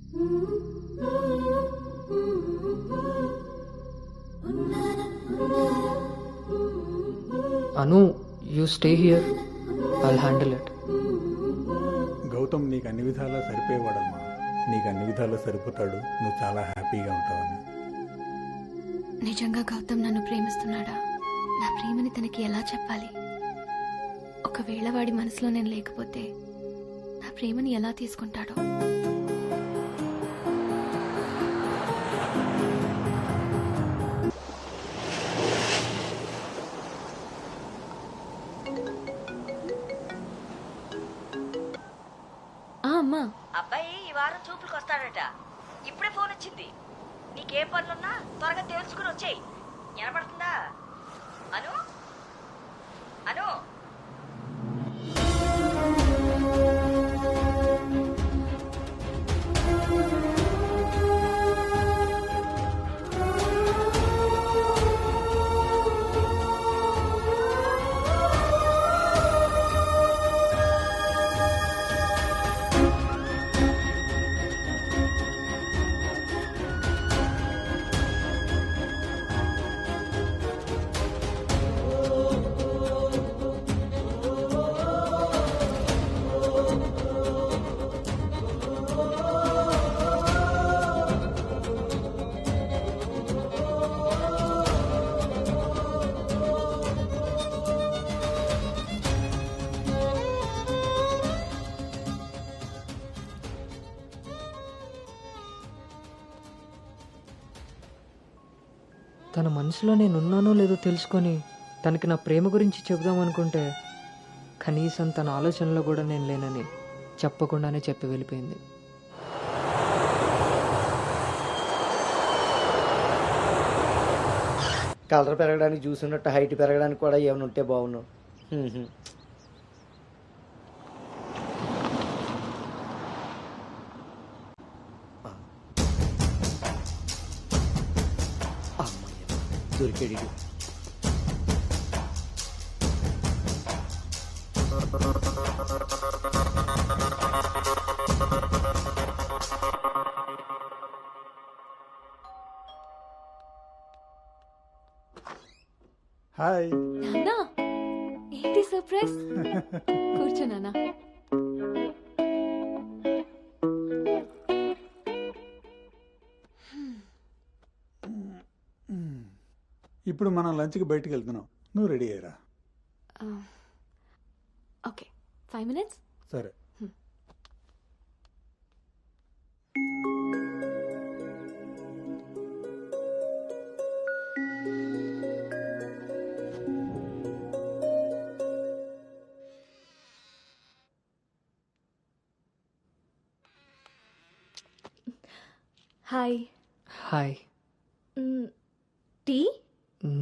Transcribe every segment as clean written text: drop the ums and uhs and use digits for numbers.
Anu, you stay here, I'll handle it. Gautam నీకు అన్ని విధాలా సరిపోయేవాడమ్మా. నీకు అన్ని విధాలా సరిపోతాడు. నువ్వు చాలా హ్యాపీగా ఉంటావని. నిజంగా గౌతమ్ నన్ను ప్రేమిస్తున్నాడా? నా ప్రేమని తనకి ఎలా చెప్పాలి? ఒకవేళ వాడి మనసులో నేను లేకపోతే నా ప్రేమని ఎలా తీసుకుంటాడో? అమ్మా, అబ్బాయి ఈ వారం చూపులకు వస్తాడట. ఇప్పుడే ఫోన్ వచ్చింది. నీకేం పనులున్నా త్వరగా తెలుసుకుని వచ్చేయి. వినపడుతుందా? అను అను తన మనసులో నేనున్నానో లేదో తెలుసుకొని తనకి నా ప్రేమ గురించి చెబుదామనుకుంటే కనీసం తన ఆలోచనలో కూడా నేను లేనని చెప్పకుండానే చెప్పి వెళ్ళిపోయింది. కలర్ పెరగడానికి చూసినట్టు హైట్ పెరగడానికి కూడా ఏమైనా ఉంటే బాగున్నావు. దొరికాడు. హాయ్. నాన్నా, ఏంటి సర్ప్రైజ్? కూర్చో నాన్నా. ఇప్పుడు మనం లంచ్కి బయటికి వెళ్తున్నాం. నువ్వు రెడీ అయ్యరా. Okay, 5 minutes. సరే. Hi. Hi. Tea?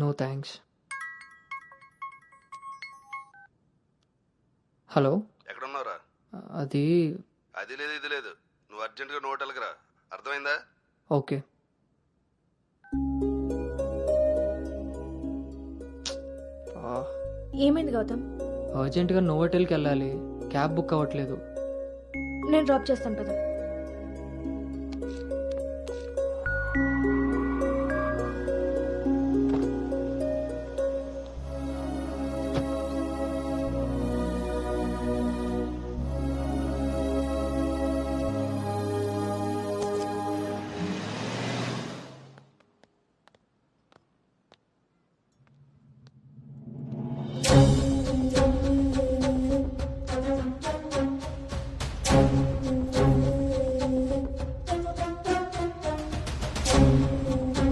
No thanks. Hello, ఎక్కడున్నావురా? అది లేదు ఇది లేదు. నువ్వు అర్జెంటుగా నువ్వు హోటల్కి రా. అర్థమైందా? ఓకే. ఏమైంది గౌతమ్? అర్జెంటుగా నోవోటెల్కి వెళ్ళాలి. క్యాబ్ బుక్ అవ్వట్లేదు. నేను డ్రాప్ చేస్తాను కదా.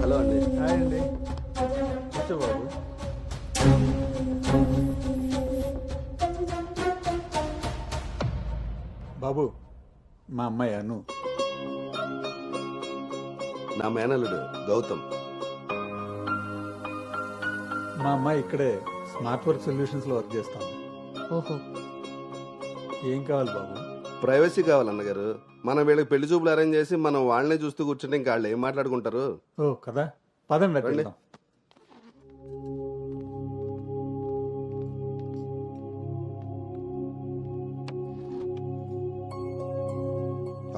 హలో అండి. హాయ్ అండి. కూర్చో బాబు. బాబు, మా అమ్మాయి అను. నా మేనల్లుడు గౌతమ్. మా అమ్మాయి ఇక్కడే స్మార్ట్ వర్క్ సొల్యూషన్స్లో వర్క్ చేస్తాం. ఓహో, ఏం కావాలి బాబు? ప్రైవసీ కావాలన్నగారు. మనం వీళ్ళకి పెళ్లి చూపులు అరేంజ్ చేసి మనం వాళ్ళనే చూస్తూ కూర్చుంటే ఇంకా వాళ్ళు ఏం మాట్లాడుకుంటారు? ఓ కదా, పదండి రండి. వెళ్దాం.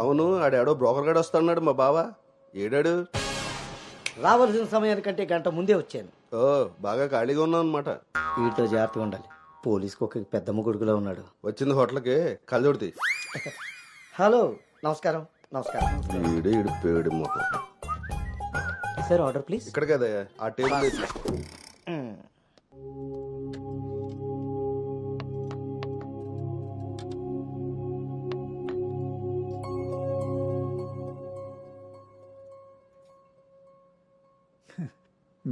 అవును, ఆడేడో బ్రోకర్ గాడు వస్తాడు మా బావ. ఏడాడు? రావాల్సిన సమయానికంటే గంట ముందే వచ్చాను. ఓ, బాగా ఖాళీగా ఉన్నావు అనమాట. వీటితో జాగ్రత్తగా ఉండాలి. పోలీసుకు ఒక పెద్దమ్మ కొడుకులా ఉన్నాడు. వచ్చింది హోటల్కి, కళ్ళజోడితే. హలో, నమస్కారం. నమస్కారం. ఈడు పేడి మొత్తం. Sir order please. ఇక్కడ కదా ఆ టేబుల్ వేసి.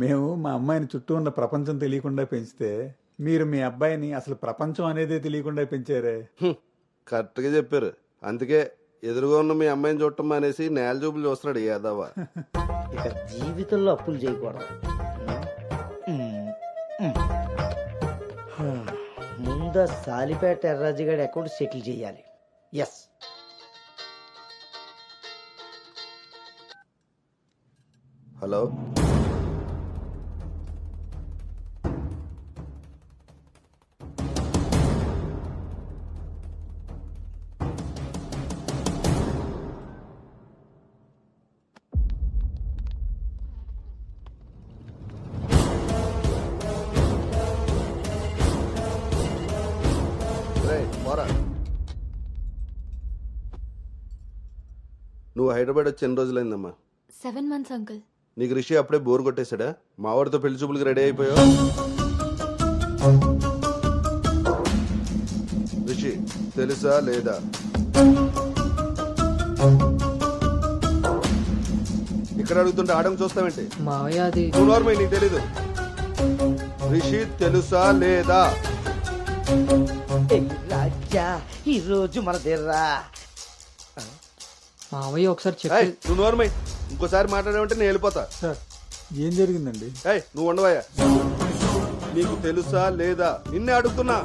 మేము మా అమ్మాయిని చుట్టూ ఉన్న ప్రపంచం తెలియకుండా పెంచితే మీరు మీ అబ్బాయిని అసలు ప్రపంచం అనేదే తెలియకుండా పెంచారే. కరెక్ట్గా చెప్పారు. అందుకే ఎదురుగా ఉన్న మీ అమ్మాయిని చూడటం అనేసి నేల చూపులు చూస్తున్నాడు యాదవ. ఇక జీవితంలో అప్పులు చేయకూడదు. ముందు సాలిపేట ఎర్రాజుగాడి అకౌంట్ సెటిల్ చేయాలి. ఎస్. హలో, పోరా. నువ్వు హైదరాబాద్ వచ్చి ఎన్ని రోజులైందమ్మా? 7 months అంకుల్. నీకు రిషి అప్పుడే బోర్ కొట్టేశాడా? మావాడితో పెళ్లి చూపులకి రెడీ అయిపోయావు. రిషి తెలుసా లేదా? ఇక్కడ అడుగుతుంటే ఆడం చూస్తావేంటి? మావయ్య అది నువ్వు నార్మల్, నీకు తెలీదు. రిషి తెలుసా లేదా? రాజా ఈ రోజు మన దగ్గర మావయ్య ఒకసారి ఏయ్, చెప్పి నువ్వు నార్మల్, ఇంకోసారి మాట్లాడామంటే నేను వెళ్ళిపోతా. సార్ ఏం జరిగిందండి? ఏయ్, నువ్వు ఉండవయ్యా. నీకు తెలుసా లేదా? నిన్నే అడుగుతున్నా.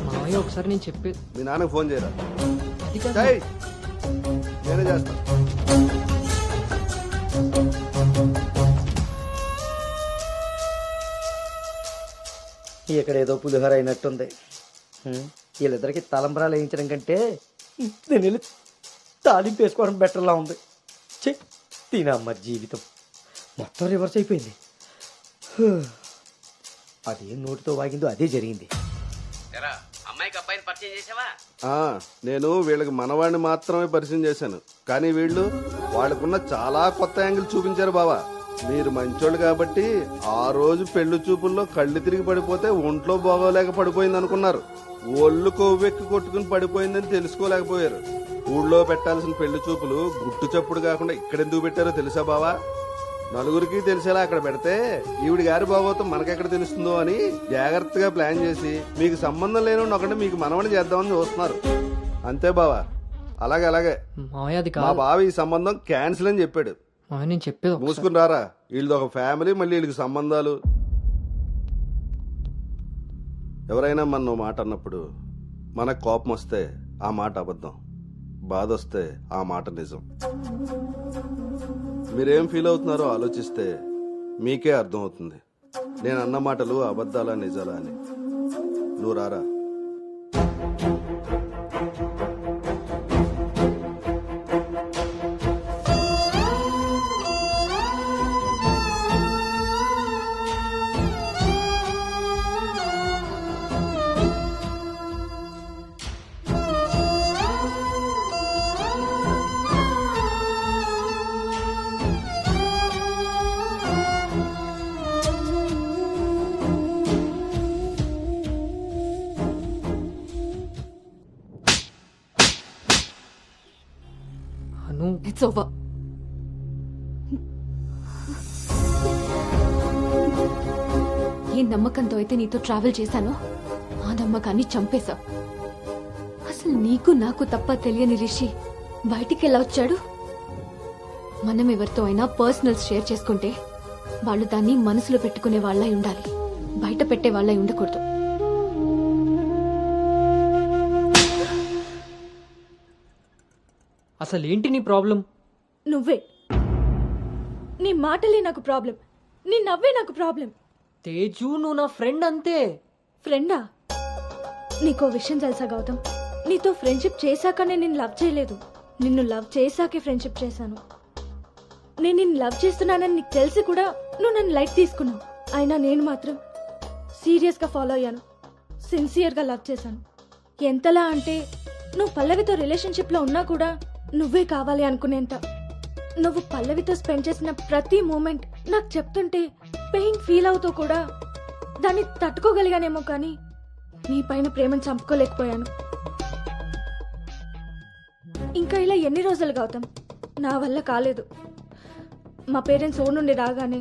మావయ్య ఒకసారి నేను చెప్పి మీ నాన్నకు ఫోన్ చేయరా. అది కాదు. ఏయ్, నేనే చేస్తా. ఇక్కడ ఏదో పులిహోర అయినట్టుంది. వీళ్ళిద్దరికి తలంబరాలు వేయించడం కంటే నేను వెళ్ళి తాలింపు వేసుకోవడం బెటర్లా ఉంది. చె తినమ్మ జీవితం మొత్తం రివర్స్ అయిపోయింది. అదే నోటితో వాగిందో అదే జరిగింది. అమ్మాయికి అబ్బాయిని పరిచయం చేసావా? నేను వీళ్ళకి మనవాడిని మాత్రమే పరిచయం చేశాను, కానీ వీళ్ళు వాళ్ళకున్న చాలా కొత్త యాంగిల్ చూపించారు బావా. మీరు మంచోళ్ళు కాబట్టి ఆ రోజు పెళ్లి చూపుల్లో కళ్ళు తిరిగి పడిపోతే ఒంట్లో బాగోలేక పడిపోయింది అనుకున్నారు. ఒళ్ళు కొవ్వెక్కి కొట్టుకుని పడిపోయిందని తెలుసుకోలేకపోయారు. ఊళ్ళో పెట్టాల్సిన పెళ్లి చూపులు గుట్టు చప్పుడు కాకుండా ఇక్కడెందుకు పెట్టారో తెలుసా బావా? నలుగురికి తెలిసేలా అక్కడ పెడితే ఈవిడి గారి బాగోతం మనకెక్కడ తెలుస్తుందో అని జాగ్రత్తగా ప్లాన్ చేసి మీకు సంబంధం లేని ఒకటి మీకు మనవని చేద్దామని చూస్తున్నారు. అంతే బావా. అలాగే మావయ్య అది మా కాదు. బావ ఈ సంబంధం క్యాన్సిల్ అని చెప్పాడు. మావయ్య నేను చెప్పేది ఒకసారి. మూసుకుని రారా. వీళ్ళది ఒక ఫ్యామిలీ, మళ్ళీ వీళ్ళకి సంబంధాలు. ఎవరైనా మన మాట అన్నప్పుడు మనకు కోపం వస్తే ఆ మాట అబద్ధం, బాధ వస్తే ఆ మాట నిజం. మీరేం ఫీల్ అవుతున్నారో ఆలోచిస్తే మీకే అర్థం అవుతుంది నేను అన్న మాటలు అబద్ధాలా నిజాలా అని. నువ్వు రారా. అను ఇట్స్ ఓవర్. ఏ నమ్మకంతో అయితే నీతో ట్రావెల్ చేశానో ఆ నమ్మకాన్ని చంపేశావు. అసలు నీకు నాకు తప్ప తెలియని రిషి బయటికి ఎలా వచ్చాడు? మనం ఎవరితో అయినా పర్సనల్స్ షేర్ చేసుకుంటే వాళ్ళు దాన్ని మనసులో పెట్టుకునే వాళ్ళై ఉండాలి, బయట పెట్టే వాళ్ళై ఉండకూడదు. అసలు ఏంటి నీ ప్రాబ్లం? నువ్వే. నీ మాటలే నాకు ప్రాబ్లం, నీ నవ్వే నాకు ప్రాబ్లం. తేజు నువ్వు నా ఫ్రెండ్ అంతే. ఫ్రెండా? నీకో విషయం తెలుసా గౌతమ్, నీతో ఫ్రెండ్షిప్ చేశాక నేను నిన్ను లవ్ చేయలేదు, నిన్ను లవ్ చేశాకే ఫ్రెండ్షిప్ చేశాను. నేను నిన్ను లవ్ చేస్తున్నానని నీకు తెలిసి కూడా నువ్వు నన్ను లైట్ తీసుకున్నావు. అయినా నేను మాత్రం సీరియస్గా ఫాలో అయ్యాను, సిన్సియర్గా లవ్ చేశాను. ఎంతలా అంటే నువ్వు పల్లవితో రిలేషన్షిప్లో ఉన్నా కూడా నువ్వే కావాలి అనుకునేంత. నువ్వు పల్లవితో స్పెండ్ చేసిన ప్రతి మూమెంట్ నాకు చెప్తుంటే పెయిన్ ఫీల్ అవుతూ కూడా దాన్ని తట్టుకోగలిగానేమో కానీ నీ పైన ప్రేమను చంపుకోలేకపోయాను. ఇంకా ఇలా ఎన్ని రోజులు గౌతమ్? నా వల్ల కాలేదు. మా పేరెంట్స్ ఊరు నుండి రాగానే